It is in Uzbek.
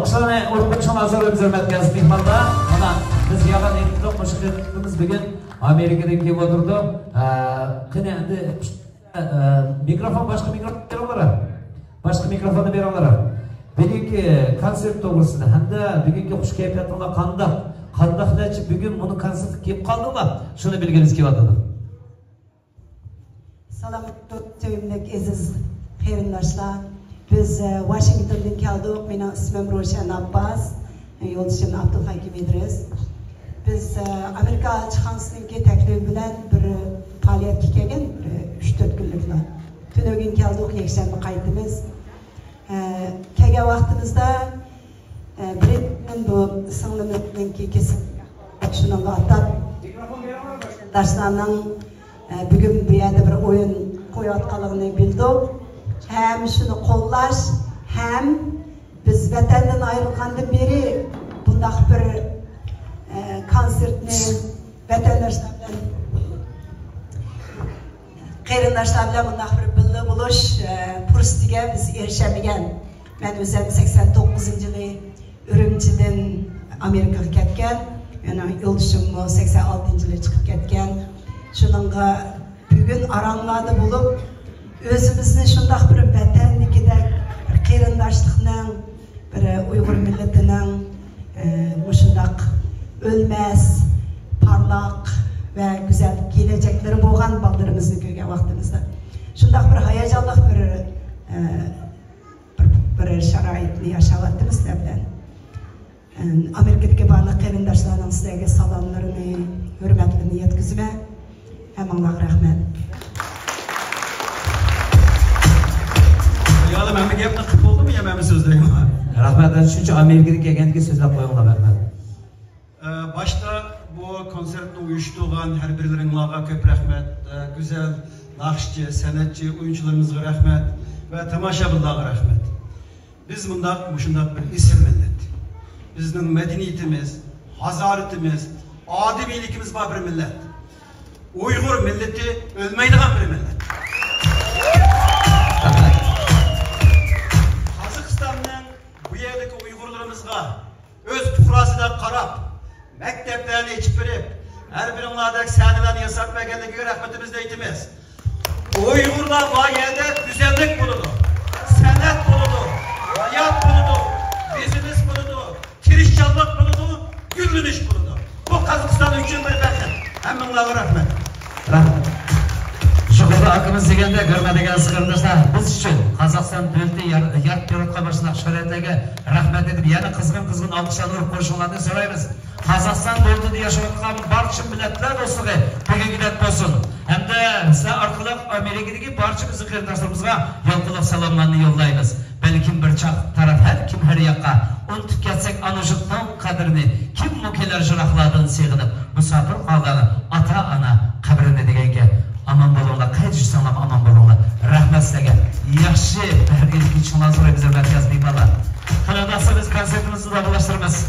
Alkışlarına ortaçın hazır hürmet yazı mihmanda. Ona biz yalan ettik mushakatimiz bugün Amerika'dan kelib o'tirdi. Qani endi mikrofon boshqa mikrofon beraverar. Boshqa mikrofonni beraverar. Bugungi konsert to'g'risida hamda bugungi xush kayfiyatda qandaqdachi bugun buni konsert kelib qoldimi? Shuni bilgimiz kelyapti. Salomat to'yimlik aziz qarindoshlar. Biz Washingtondan keldik. Mening ismim Roshan Abbas, yo'ldoshim Abdulhakim Idris. Biz Amerika elchixonasining taklifi bilan bir faoliyatga kelgan 3-4 kunliklar. Tunogin keldik, yakshanba qaytamiz. Kelgan vaqtimizda Britning bu singlimizning kesin shunga atab darslarning bugun bu yerda bir o'yin qo'yayotganligini bildik. Hem şunu qo'llash, hem biz vatandan ayrılgandan beri bundaq bir konsertni vatandoshlar bilan qarindoshlar bilan bundaq bir birga bo'lish fursatiga biz erishamagan. Men o'zim 89-yili Urumchidan Amerikaga ketgan, yana yo'ldoshim 86-yili chiqib ketgan. Shuningga bugun aramlarda bo'lib özümüzni şundaq bir vatannikida qarindoshlikning bir Uyg'ur millatining shundaq o'lmas, parlaq va go'zal kelajaklari bo'lgan bolalarimizni ko'rgan vaqtimizda shundaq bir hayajonli bir sharoitni yashayapmiz bilan Amerikadagi barcha qarindoshlarning sizlarga salomlarini, hurmatlarini yetkazaman. Hammaga rahmat. Yalı ben bir gapni qilib bo'ldimi ya men so'zlayman. Rahmat, shuncha Amerikaga kelganingizga so'zlab qo'yinglar rahmat. Başta bu konsertni uyushtirgan har birlaringizga ko'p rahmat. Güzel naqshchi, san'atchi, o'yinchilarimizga rahmat va tomoshabinlarga rahmat. Biz bundaq bir isim millat. Bizning madaniyatimiz, hazoratimiz, odamiyligimiz bor bir millat. Uyg'ur millati o'lmaydigan bir millat. Öz puhrasına qarab, məktəblərini içib verib, hər birimlərdə səhnilərini yasaq məgənliyə rəhmətimiz deyitimiz. Uyğurlar var yerdə güzellik buludur, sənət buludur, hayat buludur, bizimiz buludur, kirişçanlıq buludur, gülünüş buludur. Bu Qazaqstan üçün bir bəxət. Həmminlərə rəhmət. Rahmat. Şükürlü hakkımız degende görmediğiniz sıkıntısına biz için Kazakistan dövleti yarıp yaratkan başına şöhretlerine rahmet edip yani kızgın alkışlarını vurup konuşmalarını söyleyiniz. Kazakistan dövleti yaşayan barça milletler dostluğu bugün gidet olsun. Hem de size arkalık Amerika'daki barça bizim kırdaşlarımıza yolculuk selamlarını yollayınız. Belki bir çak taraf kim her yakka unutup gelsek anuşuttan kadrini kim mukeler jırakladığını sığınıp misafir kaldığını ata ana kabrine degenge aman bolonglar, qayt jursanglar aman bolonglar. Rahmat sizlarga. Yaxshi birgalikda chiqinglar so'raymiz, hurmatli aziz mehmonlar. Qanday biz konsertimizni davolashtiramiz.